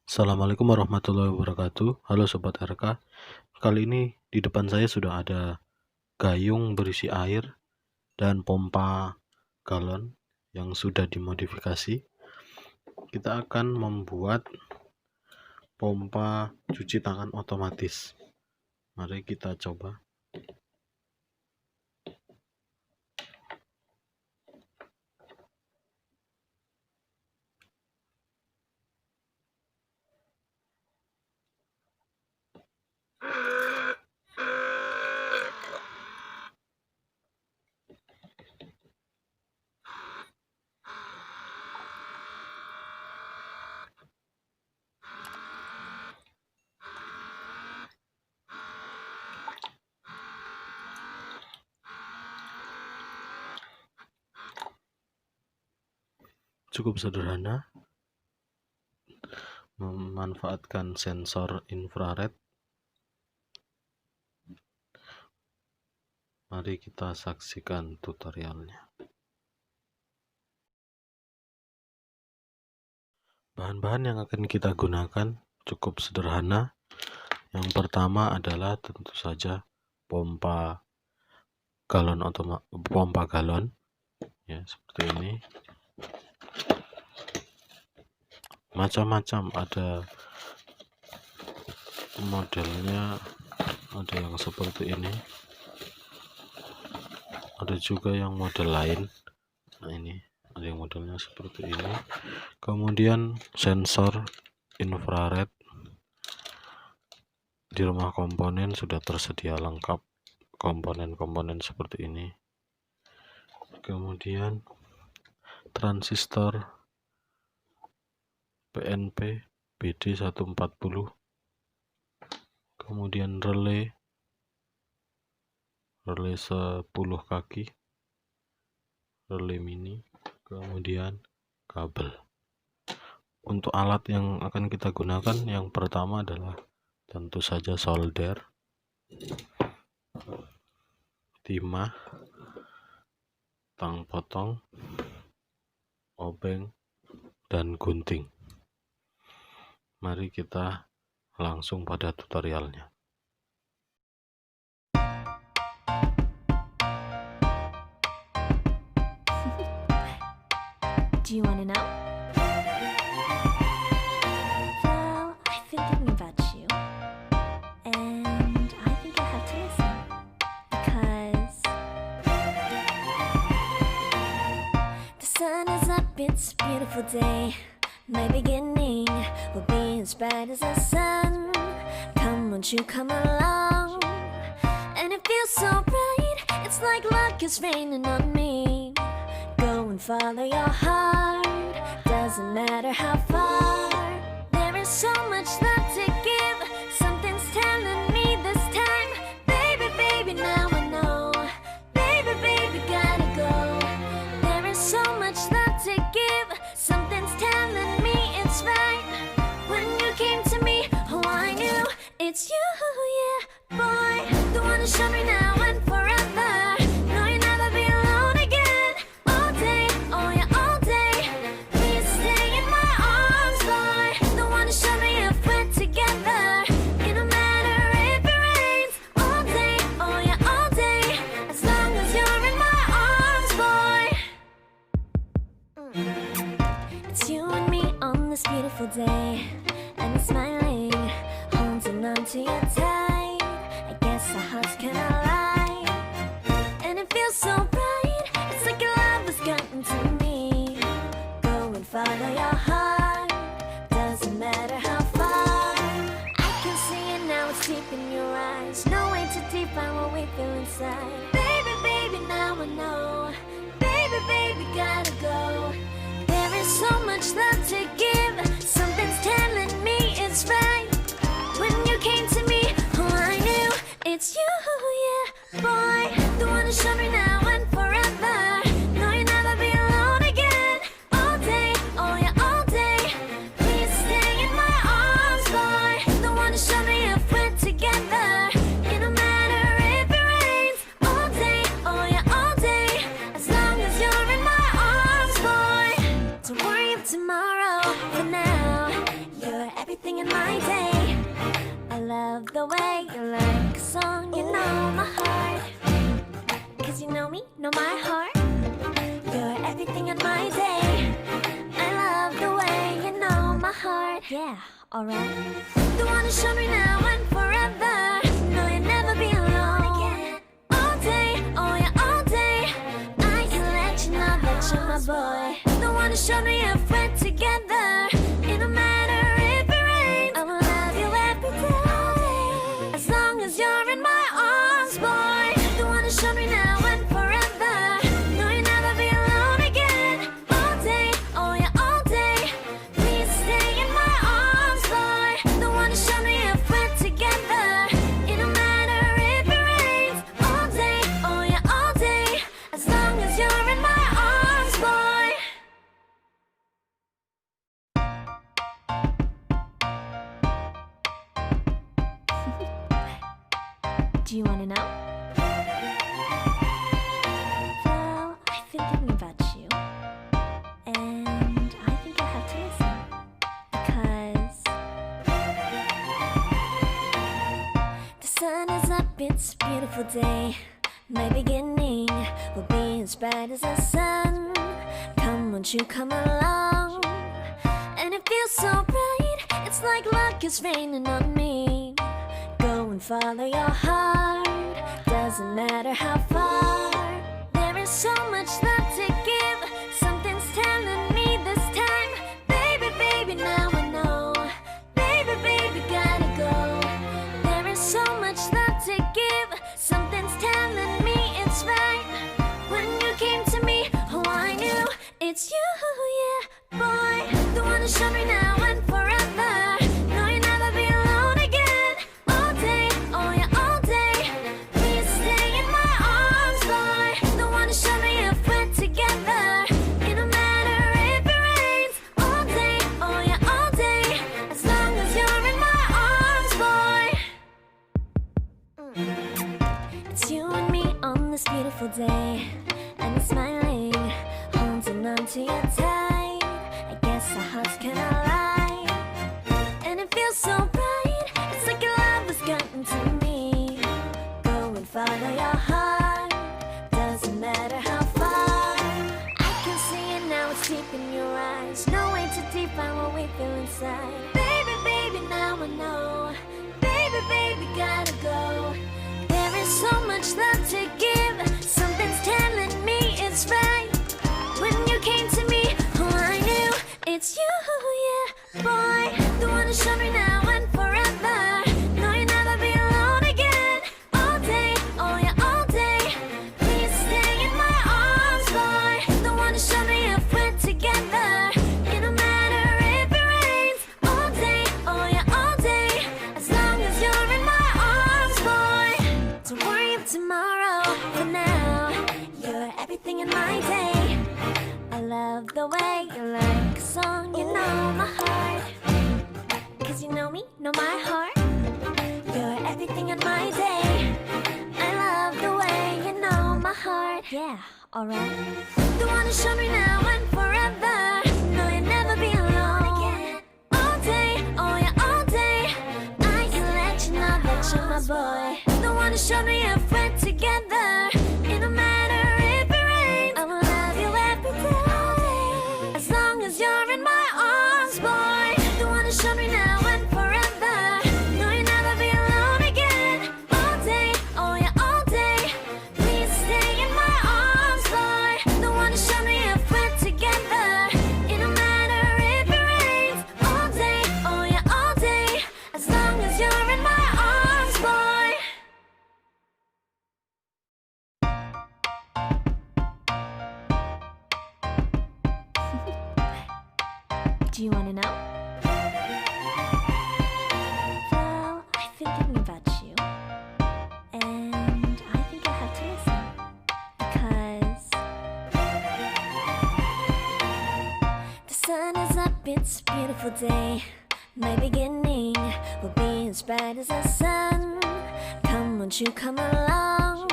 Assalamualaikum warahmatullahi wabarakatuh. Halo sobat RK. Kali ini di depan saya sudah ada gayung berisi air dan pompa galon yang sudah dimodifikasi. Kita akan membuat pompa cuci tangan otomatis. Mari kita coba. Cukup sederhana, memanfaatkan sensor infrared. Mari kita saksikan tutorialnya. Bahan-bahan yang akan kita gunakan cukup sederhana. Yang pertama adalah tentu saja pompa galon ya, seperti ini. Macam-macam, ada modelnya, ada yang seperti ini, ada juga yang model lain. Nah, ini ada yang modelnya seperti ini. Kemudian sensor infrared. Di rumah komponen sudah tersedia lengkap komponen-komponen seperti ini. Kemudian transistor PNP BD140, kemudian relay 10 kaki, relay mini, kemudian kabel. Untuk alat yang akan kita gunakan, yang pertama adalah tentu saja solder, timah, tang potong, obeng, dan gunting. Mari kita langsung pada tutorialnya. Do you want to know? Well, I've been thinking about you, and I think I have to listen, because the sun is up, it's a beautiful day. My beginning will be as bright as the sun. Come, won't you come along? And it feels so bright, it's like luck is raining on me. Go and follow your heart, doesn't matter how far. There is so much love to give, something's telling me this time. Baby, baby, now I know. Baby, baby, gotta go. There is so much love to give, something's telling me it's right. When you came to me, oh, I knew it's you, yeah, boy. The one to show me now and forever. No, you'll never be alone again. All day, oh yeah, all day. Please stay in my arms, boy. The one to show me if we're together. It don't matter if it rains. All day, oh yeah, all day. As long as you're in my arms, boy. It's you and me on this beautiful day, and it's smiling, holding on to you tight. I guess our hearts can align, and it feels so bright. It's like your love has gotten to me. Go and follow your heart, doesn't matter how far. I can see it now, it's deep in your eyes. No way to define what we feel inside. Baby, baby, now I know. Baby, baby, gotta go. There is so much love to give, something's telling me it's right. When you came to me, oh, I knew it's you, yeah, boy. The one to show me now and forever. No, you'll never be alone again. All day, oh yeah, all day. Please stay in my arms, boy. The one to show me if we're together. It don't matter if it rains. All day, oh yeah, all day. As long as you're in my arms, boy. Don't worry if tomorrow love the way you like a song, you know my heart. Cause you know me, know my heart. You're everything in my day. I love the way you know my heart. Yeah, alright. The one who showed me now and forever. No, you'll never be alone again. All day, oh yeah, all day. I can let you know that you're my boy. The one who showed me if we're together. It don't matter if it rains, I will love you every day. As long as you're in my arms, boy. The one who showed me now and forever. No, you'll never be alone again. All day, oh yeah, all day. Please stay in my arms, boy. The one who showed me if we're together. It don't matter if it rains. All day, oh yeah, all day. As long as you're in my arms, boy. Do you wanna know? Well, I've been thinking about you, and I think I have to listen, because the sun is up, it's a beautiful day. My beginning will be as bright as the sun. Come, won't you come along? And it feels so bright, it's like luck is raining on me. Go and follow your heart, doesn't matter how far. There is so much love to give, something's telling me this time. Baby, baby, now I know. Baby, baby, gotta go. There is so much love to give, something's telling me it's right. When you came to me, oh I knew it's you, yeah, boy. The one who showed me now and forever. No, you'll never be alone again. All day, oh yeah, all day. Please stay in my arms, boy. The one who showed me if we're together. It don't matter if it rains. All day, oh yeah, all day. As long as you're in my arms, boy. It's you and me on this beautiful day, and it's smiling, holding on to you tight. I guess our hearts can align, and it feels so bright. It's like your love has gotten to me. Go and follow your heart, doesn't matter how far. I can see it now, it's deep in your eyes. No way to define what we feel inside. Baby, baby, now I know. Baby, baby, gotta go. There is so much love to give, something's telling me it's right. When you came to me, oh I knew it's you, yeah, boy. The one who showed me now and forever. No, you'll never be alone again. All day, oh yeah, all day. Please stay in my arms, boy. The one who showed me if we're together. It don't matter if it rains. All day, oh yeah, all day. As long as you're in my arms, boy. Don't worry of tomorrow. For now, you're everything in my day. I love the way you like a song, you know my heart. Cause you know me, know my heart. You're everything in my day. I love the way you know my heart. Yeah, alright. The one who showed me now and forever. No, you'll never be alone again. All day, oh yeah, all day. I can let you know that you're my boy. The one who showed me if we're together. It don't matter if it rains, I will love you every day. As long as you're in my arms, boy. The one who showed me now and forever. No, you'll never be alone again. All day, oh yeah, all day. Please stay in my arms, boy. The one who showed me if we're together. It don't matter if it rains. All day, oh yeah, all day. As long as you're in my arms, boy. Do you wanna know? Well, I've been thinking about you, and I think I have to listen, because the sun is up, it's a beautiful day. My beginning will be as bright as the sun. Come, won't you come along?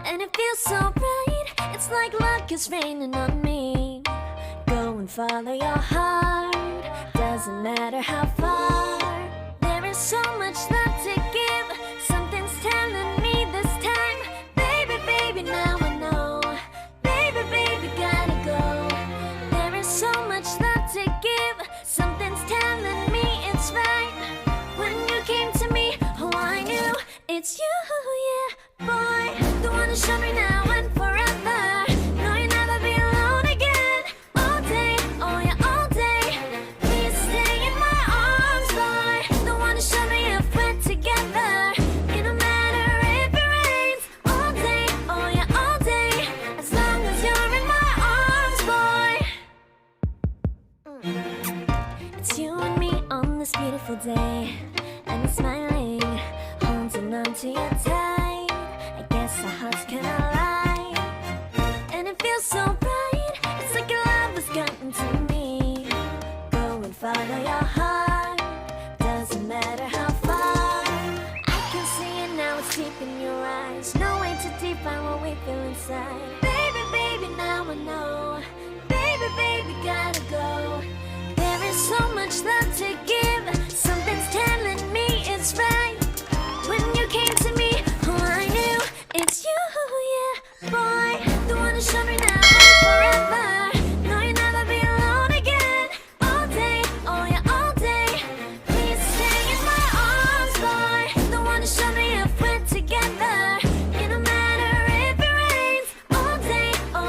And it feels so bright, it's like luck is raining on me. Go and follow your heart, doesn't matter how far. There is so much love to give. Something's telling me this time. Baby, baby, now I know. Baby, baby, gotta go. There is so much love to give. Something's telling me it's right. When you came to me, oh, I knew it's you, yeah, boy. The one who showed me now and forever. No, you'll never be alone again. All day, oh yeah, all day. Please stay in my arms, boy. The one who showed me if we're together. It don't matter if it rains. All day, oh yeah, all day. As long as you're in my arms, boy. It's you and me on this beautiful day. And it's smiling, holding on to you tight. I guess our hearts can align. And it feels so right. It's like your love has gotten to me. Go and follow your heart. Doesn't matter how far. I can see it now, it's deep in your eyes. No way to define what we feel inside.